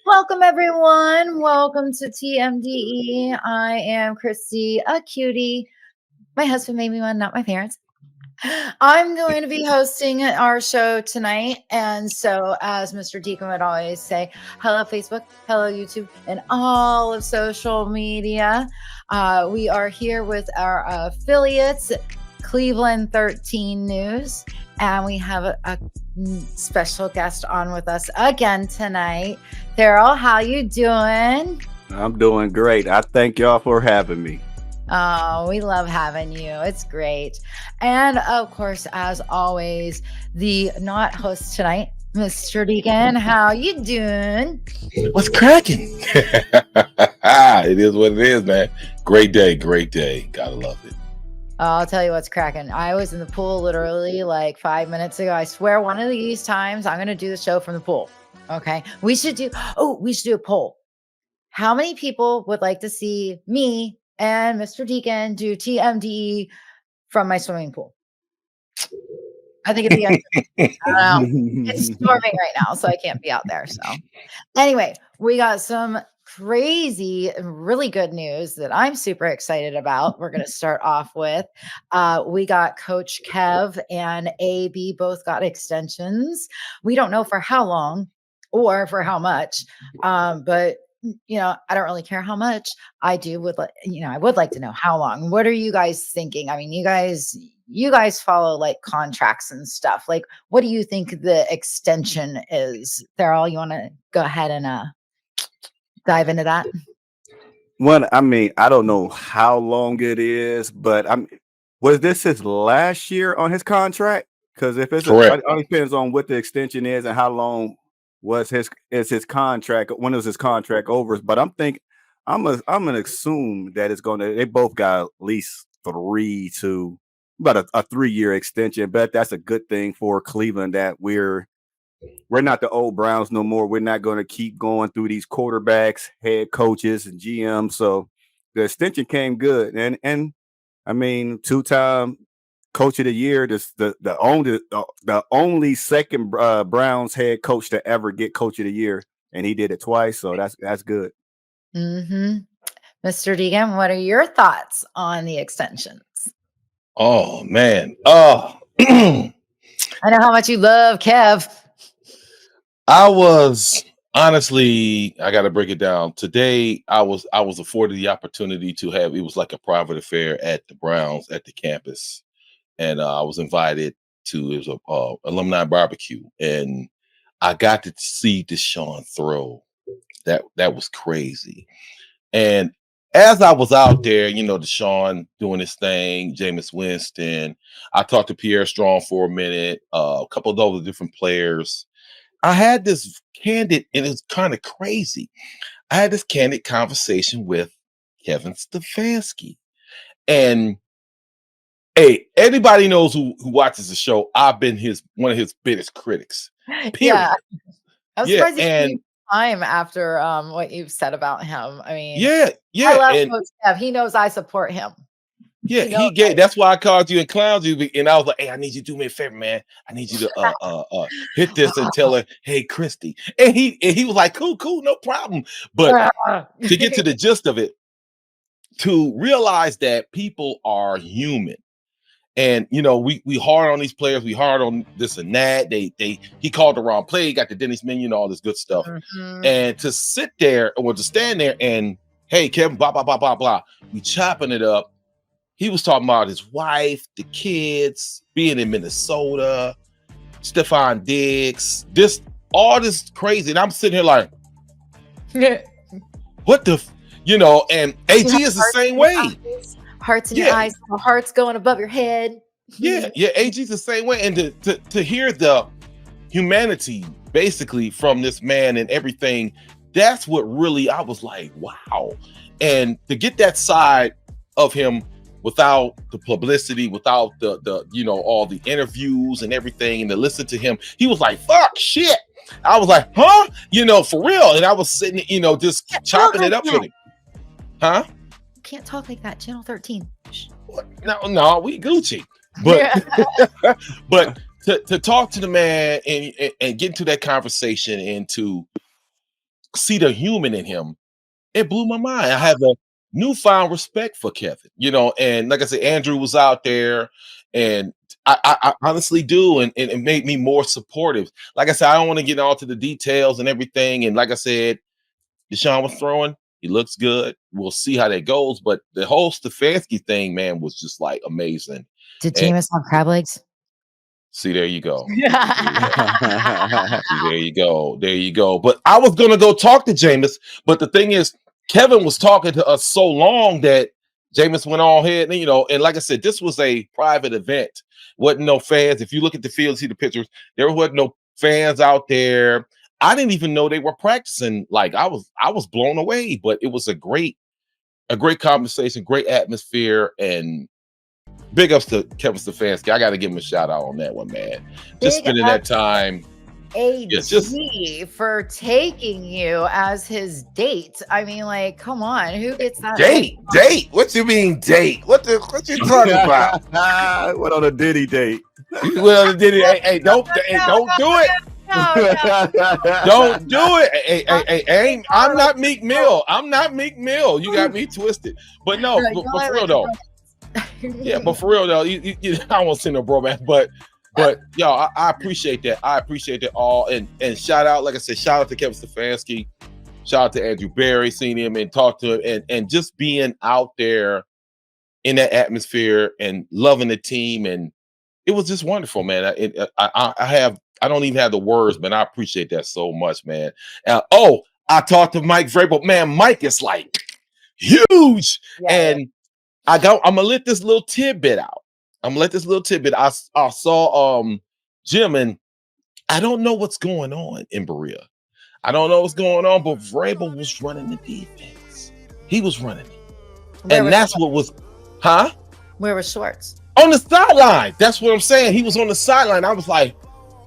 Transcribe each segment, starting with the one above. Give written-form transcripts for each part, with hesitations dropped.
Welcome, everyone. Welcome to TMDE. I am Christy, a cutie. My husband made me one, not my parents. I'm going to be hosting our show tonight. And so, as Mr. Deacon would always say, hello, Facebook, hello, YouTube, and all of social media. We are here with our affiliates, Cleveland 13 News, and we have a special guest on with us again tonight. Daryl, how you doing? I'm doing great. I thank y'all for having me. Oh, we love having you. It's great. And of course, as always, the not host tonight, Mr. Deacon, how you doing? What's cracking? It is what it is, man. Great day. Gotta love it. I'll tell you what's cracking. I was in the pool literally like 5 minutes ago. I swear one of these times I'm going to do the show from the pool. Okay. We should do a poll. How many people would like to see me and Mr. Deacon do TMDE from my swimming pool? I think it'd be, I don't know. It's storming right now, so I can't be out there. So anyway, we got some crazy, really good news that I'm super excited about. We're going to start off with, we got Coach Kev and AB both got extensions. We don't know for how long or for how much, but I don't really care how much. I would like to know how long. What are you guys thinking? I mean, you guys follow like contracts and stuff. Like, what do you think the extension is? Daryl, you want to go ahead and dive into that? Well, I mean, I don't know how long it is, but was this his last year on his contract? Because if it's it all depends on what the extension is and how long was his contract. When was his contract over? But I'm gonna assume that they both got at least about a 3-year extension. But that's a good thing for Cleveland that we're not the old Browns no more. We're not going to keep going through these quarterbacks, head coaches, and GMs. So the extension came good, and I mean, 2-time Coach of the Year. The only second Browns head coach to ever get Coach of the Year, and he did it twice. So that's good. Mm-hmm. Mr. Deacon, what are your thoughts on the extensions? Oh man. I know how much you love Kev. I was honestly, I got to break it down. Today, I was afforded the opportunity to have. It was like a private affair at the Browns at the campus, and I was invited to. It was a alumni barbecue, and I got to see Deshawn throw. That was crazy. And as I was out there, Deshawn doing his thing, Jameis Winston. I talked to Pierre Strong for a minute, a couple of other different players. I had this candid, and it's kind of crazy. I had this candid conversation with Kevin Stefanski. And hey, everybody knows who watches the show. I've been one of his biggest critics. Period. Yeah. I was surprised you time after what you've said about him. I mean, yeah. I love Coach Kev. He knows I support him. Yeah, that's why I called you and clowned you. And I was like, hey, I need you to do me a favor, man. I need you to hit this and tell her, hey, Christy. And he was like, cool, no problem. But to get to the gist of it, to realize that people are human. And we hard on these players, we hard on this and that. He called the wrong play, got the Dennis menu and all this good stuff. Mm-hmm. And to sit there or to stand there and hey, Kevin, blah, blah, blah, blah, blah. We chopping it up. He was talking about his wife, the kids, being in Minnesota, Stephon Diggs, all this crazy. And I'm sitting here like, what the, and AG is the same way. Hearts in your eyes, hearts going above your head. Yeah, AG's the same way. And to hear the humanity basically from this man and everything, that's what really, I was like, wow. And to get that side of him without the publicity, without the all the interviews and everything, and to listen to him, he was like, fuck, shit. I was like, huh? For real. And I was sitting, just chopping it up with him. Huh? You can't talk like that, Channel 13. No, we Gucci. But but to talk to the man and get into that conversation and to see the human in him, it blew my mind. I have a newfound respect for Kevin, and like I said, Andrew was out there, and I honestly do, and it made me more supportive. Like I said, I don't want to get all to the details and everything. And like I said, Deshawn was throwing. He looks good. We'll see how that goes. But the whole Stefanski thing, man, was just like amazing. Did And Jameis have crab legs? see, there you go. See, there you go. There you go. But I was gonna go talk to Jameis, but the thing is, Kevin was talking to us so long that Jameis went on ahead, and like I said, this was a private event. Wasn't no fans. If you look at the field, see the pictures, there wasn't no fans out there. I didn't even know they were practicing. Like I was blown away, but it was a great conversation, great atmosphere, and big ups to Kevin Stefanski. I got to give him a shout out on that one, man. Just spending that time. AD for taking you as his date. I mean, like, come on, who gets that date? What you mean date? What you talking about? What on a Diddy date? Well, Diddy, hey, don't do it. No. Don't do it. Hey, I'm not Meek Mill. You got me twisted. But no, but for real though. Yeah, but for real though, I don't want to say no bro, man. But y'all, I appreciate that. I appreciate that all. And shout out, like I said, shout out to Kevin Stefanski. Shout out to Andrew Berry, seeing him and talk to him, and just being out there in that atmosphere and loving the team. And it was just wonderful, man. I don't even have the words, man. I appreciate that so much, man. I talked to Mike Vrabel. Man, Mike is like huge. Yeah. And I'm gonna let this little tidbit out. I saw Jim, and I don't know what's going on in Berea. I don't know what's going on, but Vrabel was running the defense. He was running it. And that's what was, huh? Where was Schwartz? On the sideline. That's what I'm saying. He was on the sideline. I was like,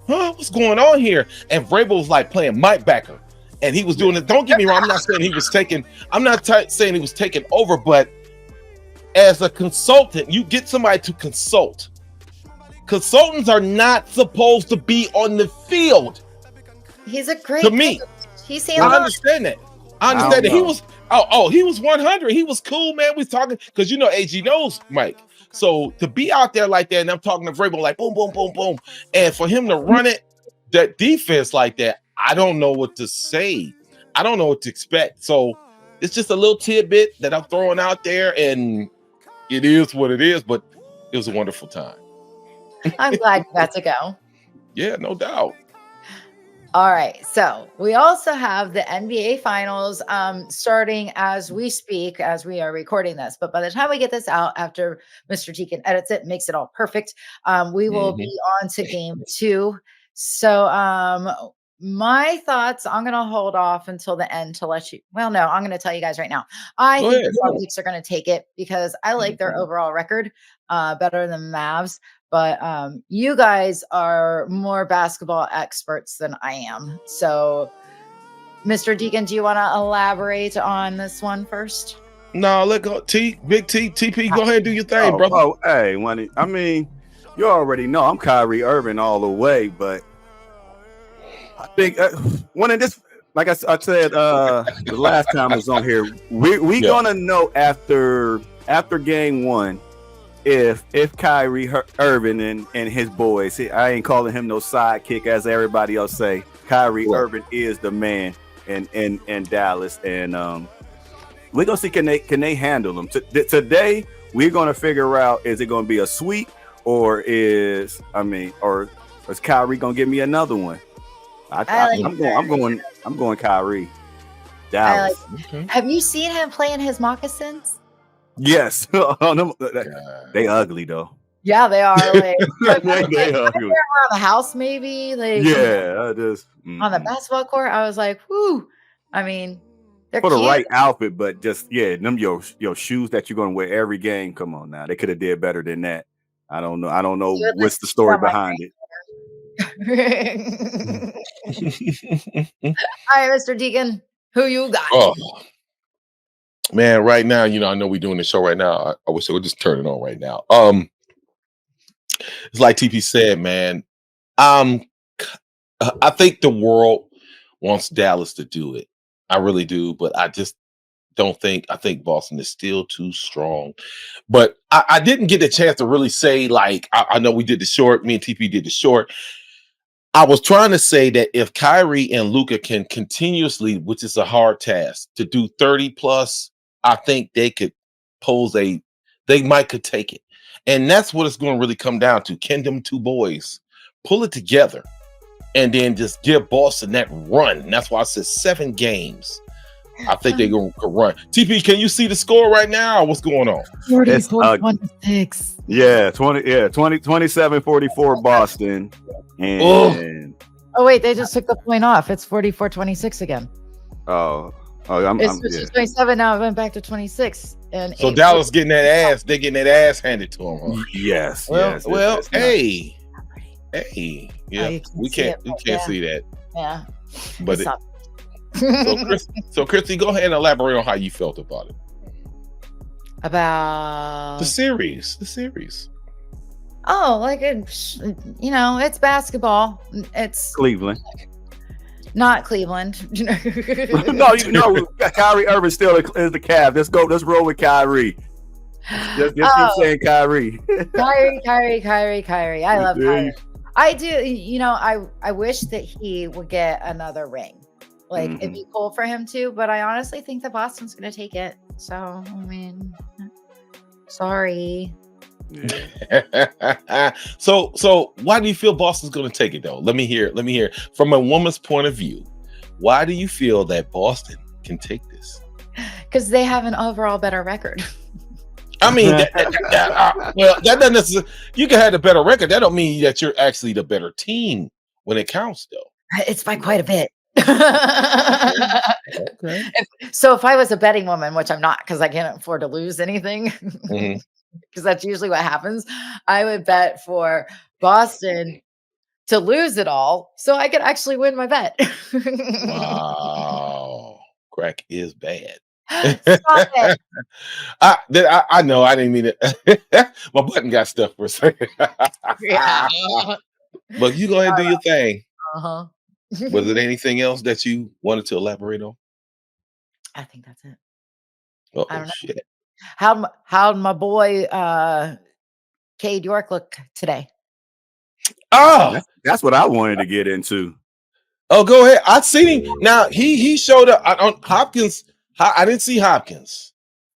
huh, what's going on here? And Vrabel was like playing Mike Backer. And he was doing it. Don't get me wrong. I'm not saying he was taking over, but as a consultant, you get somebody to consult. Consultants are not supposed to be on the field. He's a great to me. I understand that. He was he was 100. He was cool, man. We was talking because AG knows Mike. So to be out there like that, and I'm talking to Vrabel like boom, boom, boom, boom, and for him to run that defense like that, I don't know what to say. I don't know what to expect. So it's just a little tidbit that I'm throwing out there, and it is what it is. But it was a wonderful time. I'm glad you got to go. Yeah, no doubt. All right. So we also have the NBA finals starting as we speak, as we are recording this. But by the time we get this out, after Mr. Deacon edits it, makes it all perfect, we will be on to game 2. So my thoughts, I'm going to hold off until the end to let you. Well, no, I'm going to tell you guys right now. I think the Celtics are going to take it because I like their overall record better than the Mavs. But you guys are more basketball experts than I am. So, Mr. Deacon, do you want to elaborate on this one first? No, let go. Big TP, go ahead and do your thing, brother. Oh, hey, I mean, you already know I'm Kyrie Irving all the way, but I think one of this, like I said the last time I was on here, we gonna know after game 1. If Kyrie Irving and his boys, I ain't calling him no sidekick as everybody else say. Kyrie Irving is the man in Dallas, and we're gonna see can they handle them. Today we're gonna figure out, is it gonna be a sweep or is Kyrie gonna give me another one? I'm going Kyrie. Dallas. Have you seen him playing his moccasins? Yes. They ugly though. Yeah, they are. Like, they ugly. Around the house, maybe. Like, yeah, just on the basketball court. I was like, whoo. I mean, they're for the cute. right outfit, but just them your shoes that you're gonna wear every game. Come on now, they could have did better than that. I don't know what's the story behind it. All right, Mr. Deacon, who you got? Oh. Man, right now, I know we're doing the show right now. I wish I would just turn it on right now. It's like TP said, man. I think the world wants Dallas to do it. I really do. But I just don't think. I think Boston is still too strong. But I didn't get the chance to really say, like, I know we did the short. Me and TP did the short. I was trying to say that if Kyrie and Luka can continuously, which is a hard task, to do 30 plus, I think they could they might could take it. And that's what it's going to really come down to. Can them two boys pull it together and then just give Boston that run? And that's why I said 7 games. I think they're going to run. TP, can you see the score right now? Or what's going on? 44-26. Yeah, 27-44 Boston. And oh wait, they just took the point off. It's 44-26 again. It's 27 now. It went back to 26. And so Dallas getting that ass. They're getting that ass handed to them. Huh? Yes. Well, hey, yeah, we can't see that. Yeah, but so Christy, go ahead and elaborate on how you felt about it. About the series. Oh, like it's basketball. It's Cleveland. Not Cleveland. No, Kyrie Irving still is the Cavs. Let's roll with Kyrie. Just keep saying Kyrie. Kyrie. I love Kyrie. I do. I wish that he would get another ring. Like, it'd be cool for him too, but I honestly think that Boston's going to take it. So, I mean, sorry. Yeah. So why do you feel Boston's going to take it though? Let me hear from a woman's point of view. Why do you feel that Boston can take this? Because they have an overall better record. I mean, that doesn't necessarily. You can have a better record. That don't mean that you're actually the better team when it counts, though. It's by quite a bit. Okay. So if I was a betting woman, which I'm not because I can't afford to lose anything, because that's usually what happens, I would bet for Boston to lose it all so I could actually win my bet. Wow. Crack is bad. Stop it. I know I didn't mean it. My button got stuck for a second. Yeah. But you go ahead and do your thing. Uh-huh. Was it anything else that you wanted to elaborate on? I think that's it. Oh I don't know. shit! How'd my boy Cade York look today? Oh, that's what I wanted to get into. Oh, go ahead. I seen him. Now he showed up on Hopkins. I didn't see Hopkins.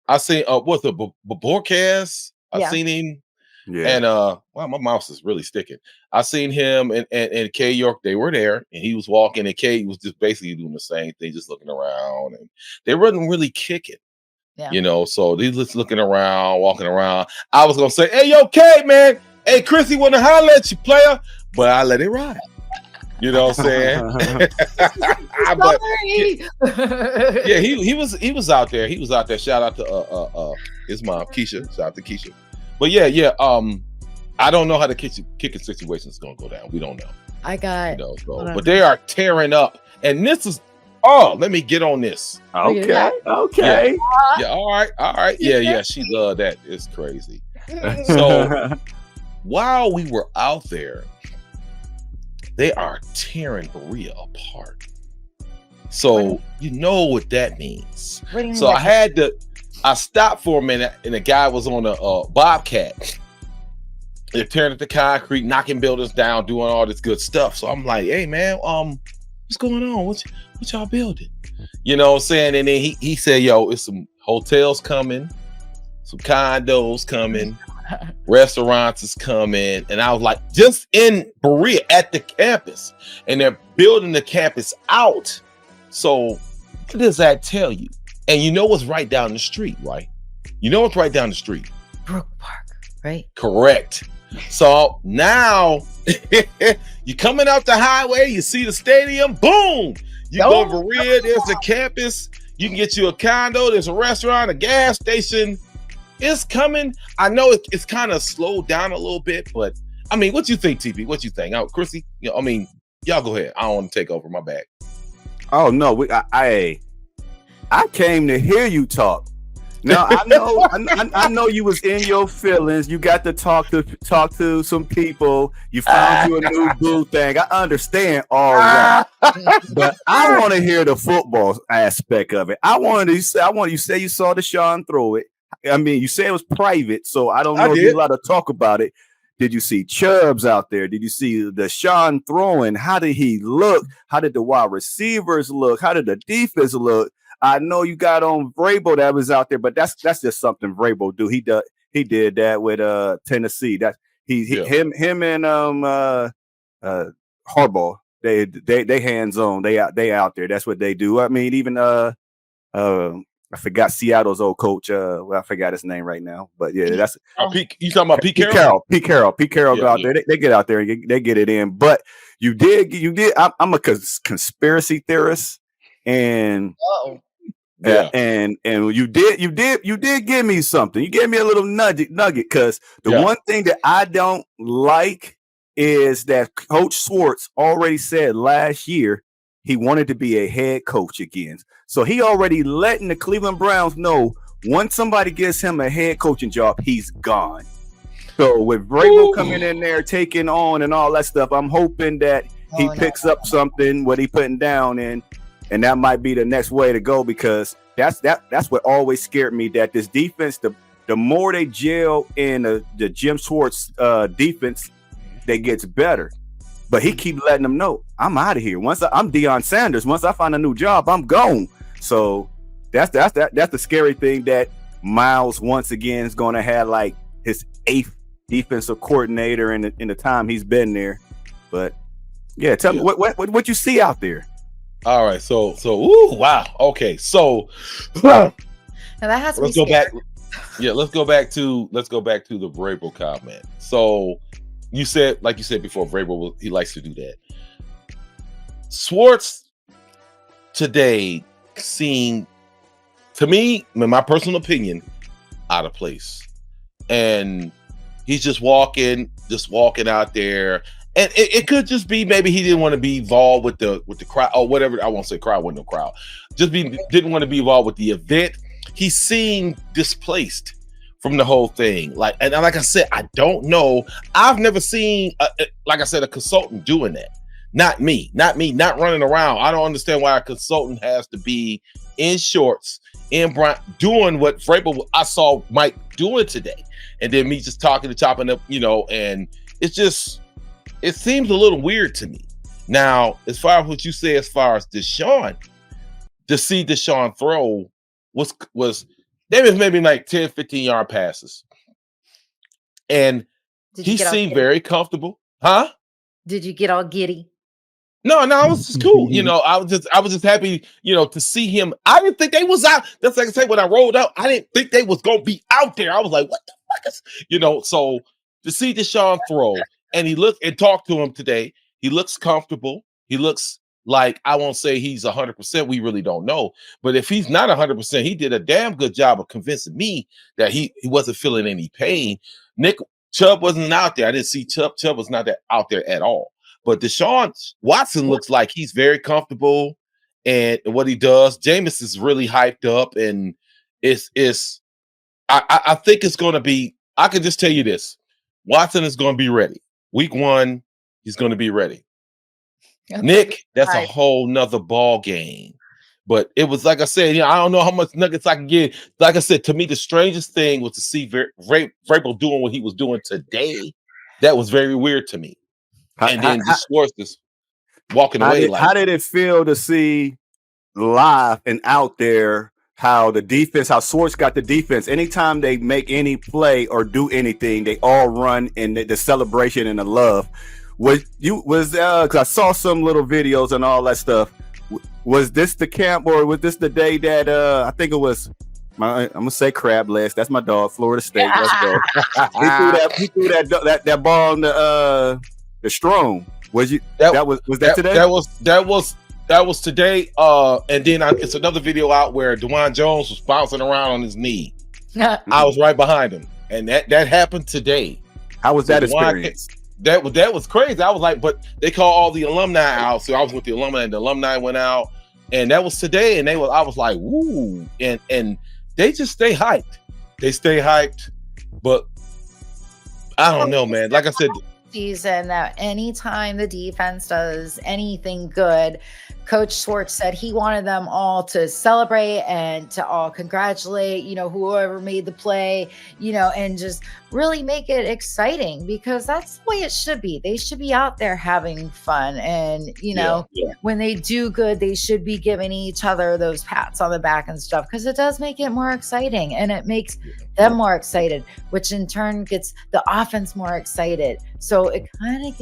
I seen what's the Borcas? I seen him. Yeah. And wow, my mouse is really sticking. I seen him and K York, they were there and he was walking and K was just basically doing the same thing, just looking around, and they wasn't really kicking. Yeah. So they just looking around, walking around. I was gonna say, hey, yo, K, man, hey, Chrissy wanna holler at you, player, but I let it ride. You know what I'm saying? But yeah, he was out there. He was out there. Shout out to his mom, Keisha. Shout out to Keisha. But yeah. I don't know how the kicking situation is going to go down. We don't know. But they are tearing up, and this is. Oh, let me get on this. Okay. Yeah. All right. Yeah. She loved that. It's crazy. So while we were out there, they are tearing Berea apart. So you know what that means. So I stopped for a minute, and the guy was on a Bobcat. They're tearing up the concrete, knocking buildings down, doing all this good stuff. So I'm like, hey man, what's going on? What y'all building? You know what I'm saying? And then he said, yo, it's some hotels coming, some condos coming, restaurants is coming. And I was like, just in Berea at the campus, and they're building the campus out. So what does that tell you? And you know what's right down the street, right? You know what's right down the street? Brook Park, right? Correct. So now you're coming out the highway, you see the stadium, boom! You go to Berea, there's the campus, you can get you a condo, there's a restaurant, a gas station. It's coming. I know it's kind of slowed down a little bit, but I mean, what you think, TP? What you think? Chrissy, y'all go ahead. I don't want to take over, my bag. Oh no, I came to hear you talk. Now I know you was in your feelings. You got to talk to some people. You found you a new boo thing. I understand all that, but I want to hear the football aspect of it. I want you say you saw Deshawn throw it. I mean, you say it was private, so I don't know if you're allowed to talk about it. Did you see Chubbs out there? Did you see Deshawn throwing? How did he look? How did the wide receivers look? How did the defense look? I know you got on Vrabel that was out there, but that's just something Vrabel do. He did that with Tennessee. That him and Harbaugh. They hands on. They out there. That's what they do. I mean, even I forgot Seattle's old coach. I forgot his name right now, but yeah, that's you talking about Pete Carroll? Pete Carroll go out there. They get out there and they get it in. But you did. I'm a conspiracy theorist, and and you did give me something. You gave me a little nugget because the one thing that I don't like is that Coach Schwartz already said last year he wanted to be a head coach again. So he already letting the Cleveland Browns know once somebody gives him a head coaching job, he's gone. So with Vrabel coming in there, taking on and all that stuff, I'm hoping that he picks up something what he putting down in, and that might be the next way to go because that's what always scared me, that this defense, the more they gel in the Jim Schwartz defense, they gets better. But he keep letting them know, I'm out of here. I'm Deion Sanders. Once I find a new job, I'm gone. So that's the scary thing, that Miles once again is going to have like his 8th defensive coordinator in the time he's been there. But yeah, tell me what you see out there. All right, so wow, okay, so now that has to let's go back. Yeah, let's go back to the Vrabel comment. So you said, like you said before, Vrabel he likes to do that. Schwartz today seemed, to me, in my personal opinion, out of place, and he's just walking out there. And it could just be maybe he didn't want to be involved with the crowd or whatever. I won't say crowd, wasn't no crowd. Didn't want to be involved with the event. He seemed displaced from the whole thing. Like I said, I don't know. I've never seen, like I said, a consultant doing that. Not me, not running around. I don't understand why a consultant has to be in shorts, in brown, doing what Vrabel, I saw Mike doing today. And then me just chopping up, and it's just, it seems a little weird to me. Now, as far as what you say, as far as Deshawn, to see Deshawn throw was there was maybe like 10, 15-yard passes. And he seemed very comfortable. Huh? Did you get all giddy? No, it was just cool. I was just happy, to see him. I didn't think they was out. That's like I say, when I rolled out, I didn't think they was gonna be out there. I was like, what the fuck is, so to see Deshawn throw, and he looked and talked to him today, he looks comfortable. He looks like, I won't say he's 100%. We really don't know. But if he's not 100%, he did a damn good job of convincing me that he wasn't feeling any pain. Nick Chubb wasn't out there. I didn't see Chubb. Chubb was not out there at all. But Deshawn Watson looks like he's very comfortable and what he does. Jameis is really hyped up, and I think it's going to be, I can just tell you this. Watson is going to be ready. Week 1, he's going to be ready. Nick, that's a whole nother ball game. But it was, like I said, I don't know how much nuggets I can get. Like I said, to me, the strangest thing was to see Vrabel doing what he was doing today. That was very weird to me. And then Schwartz is walking away. How did it feel to see live and out there how the defense, how Schwartz got the defense? Anytime they make any play or do anything, they all run in the celebration and the love. Because I saw some little videos and all that stuff. Was this the camp, or was this the day that I think it was? I'm gonna say crab legs. That's my dog, Florida State. Let's go. He threw that ball on the Strome. Was that today? That was today. And then it's another video out where DeJuan Jones was bouncing around on his knee. I was right behind him, and that happened today. How was that experience? That was crazy. I was like, but they call all the alumni out, so I was with the alumni, and the alumni went out, and that was today. And I was like, woo, and they just stay hyped. They stay hyped, but I don't know, man. Like I said, season that anytime the defense does anything good, Coach Schwartz said he wanted them all to celebrate and to all congratulate, whoever made the play, and just really make it exciting, because that's the way it should be. They should be out there having fun. And, when they do good, they should be giving each other those pats on the back and stuff, because it does make it more exciting, and it makes them more excited, which in turn gets the offense more excited. So it kind of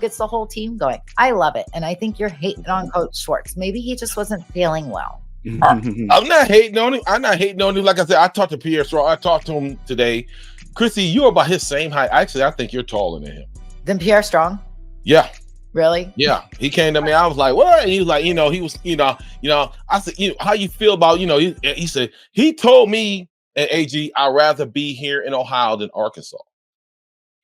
gets the whole team going. I love it. And I think you're hating on Coach Schwartz. Maybe he just wasn't feeling well. I'm not hating on him. I'm not hating on him. Like I said, I talked to Pierre Strong. I talked to him today. Chrissy, you're about his same height. Actually, I think you're taller than him. Than Pierre Strong? Yeah. Really? Yeah. He came to me. I was like, what? And he was like, he was, I said, how you feel about, he said, he told me and AG, I'd rather be here in Ohio than Arkansas.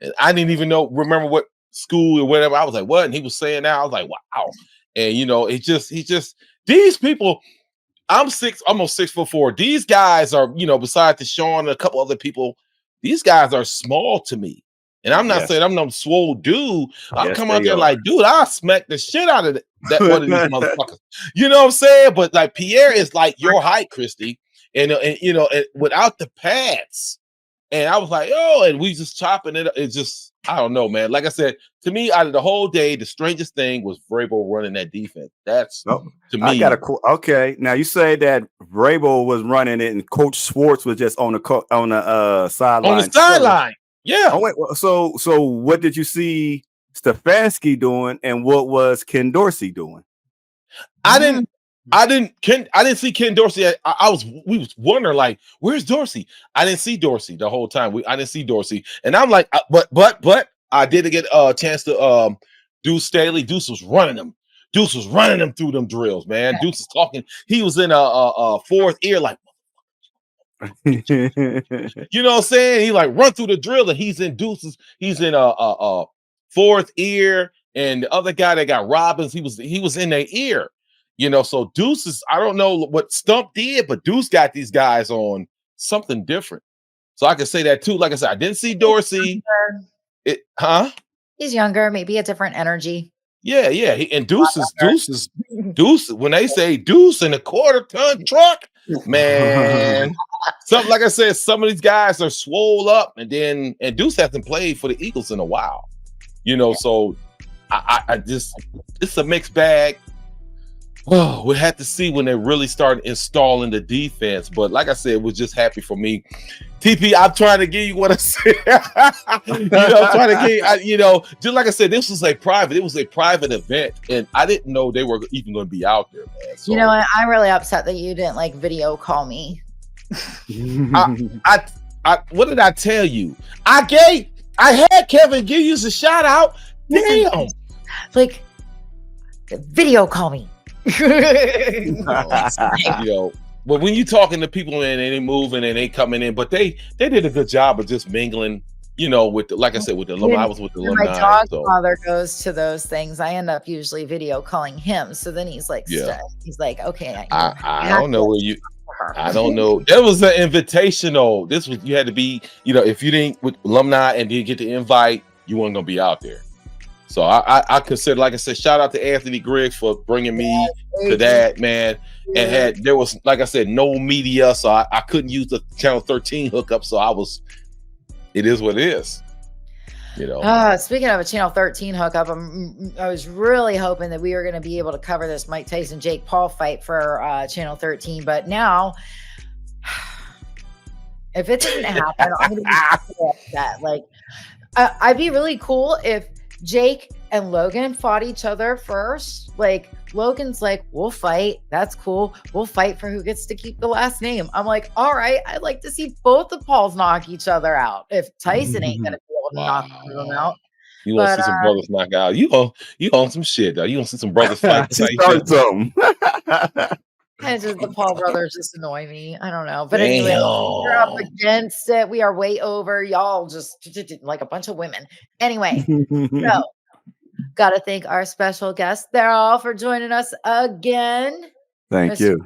And I didn't even remember what school or whatever. I was like, what? And he was saying that. I was like, wow. And, he just, these people, I'm almost 6'4". These guys are, besides Deshawn and a couple other people, these guys are small to me. And I'm not saying I'm no swole dude. I come out there like, dude, I'll smack the shit out of that one of these motherfuckers. You know what I'm saying? But like Pierre is like your height, Christy. And without the pads. And I was like, and we just chopping it. It's just, I don't know, man. Like I said, to me, out of the whole day, the strangest thing was Vrabel running that defense. That's to me. I got okay. Now you say that Vrabel was running it, and Coach Schwartz was just on the sideline. On the sideline, yeah. Oh, wait, so what did you see Stefanski doing, and what was Ken Dorsey doing? I didn't see Ken Dorsey. We was wondering, like, where's Dorsey? I didn't see Dorsey the whole time. I didn't see Dorsey, and I'm like, but I did get a chance to Deuce Staley. Deuce was running them. Deuce was running them through them drills, man. Yeah. Deuce was talking. He was in a fourth ear, like, you know what I'm saying? He like run through the drill, and he's in Deuce's. He's in a fourth ear, and the other guy that got Robbins, he was in their ear. So Deuce is, I don't know what Stump did, but Deuce got these guys on something different. So I can say that too. Like I said, I didn't see Dorsey. He's younger, maybe a different energy. Yeah. And Deuce, when they say Deuce in a quarter-ton truck, man, something like I said, some of these guys are swole up, and Deuce hasn't played for the Eagles in a while. So I just, it's a mixed bag. Oh, we had to see when they really started installing the defense. But like I said, was just happy for me. TP, I'm trying to give you what I said. I'm trying to give you, just like I said, this was a private event, and I didn't know they were even going to be out there, man. So, I'm really upset that you didn't video call me. What did I tell you? I had Kevin give you a shout out. Damn. Video call me. But when you talking to people and they moving and they coming in, but they did a good job of just mingling, with like I said, with the alumni. I was with the alumni. My dogfather goes to those things. I end up usually video calling him. So then he's like, he's like, okay. I don't know where you. I don't know. There was an invitational. This was, you had to be, if you didn't with alumni and didn't get the invite, you weren't gonna be out there. So I consider, like I said, shout out to Anthony Griggs for bringing me to that, man. And there was, like I said, no media, so I couldn't use the Channel 13 hookup. So it is what it is. Speaking of a Channel 13 hookup, I was really hoping that we were going to be able to cover this Mike Tyson Jake Paul fight for Channel 13, but now, if it didn't happen, I'm going to be upset. I'd be really cool if Jake and Logan fought each other first. Logan's like, we'll fight. That's cool. We'll fight for who gets to keep the last name. I'm like, all right. I'd like to see both the Pauls knock each other out. If Tyson ain't going to be able to knock them out. You want to see some brothers knock out. You on some shit, though. You want to see some brothers fight. And just the Paul brothers just annoy me. I don't know. But anyway, we're up against it. We are way over. Y'all just like a bunch of women. Anyway, so got to thank our special guests. They're all for joining us again. Thank you.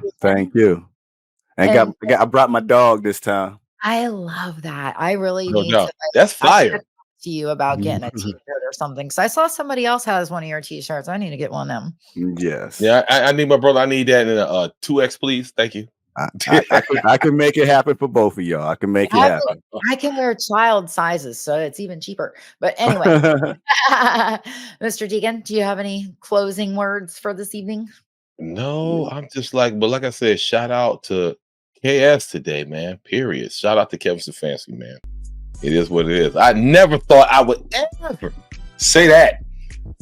I brought my dog this time. I love that. I really No need doubt. to. That's I should fire. talk to you about getting a T-shirt or something. Because I saw somebody else has one of your T-shirts. I need to get one of them. Yes. Yeah, I need my brother. I need that in a 2X, please. Thank you. I can make it happen for both of y'all. I can make it happen. I can wear child sizes, so it's even cheaper. But anyway, Mr. Deacon, do you have any closing words for this evening? No, I'm just like, but like I said, shout out to KS today, man. Period. Shout out to Kevin Stefanski, man. It is what it is. I never thought I would ever say that,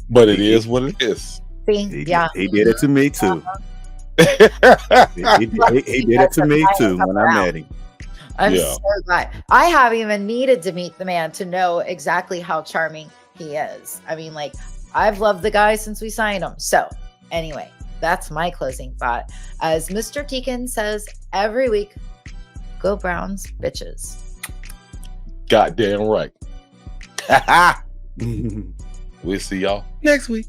but it is what it is. See? He Yeah. did it to me too. he did it to me too when I met him. I'm so glad. I haven't even needed to meet the man to know exactly how charming he is. I mean, like, I've loved the guy since we signed him. So anyway, that's my closing thought. As Mr. Deacon says every week, go Browns, bitches. Goddamn right. We'll see y'all next week.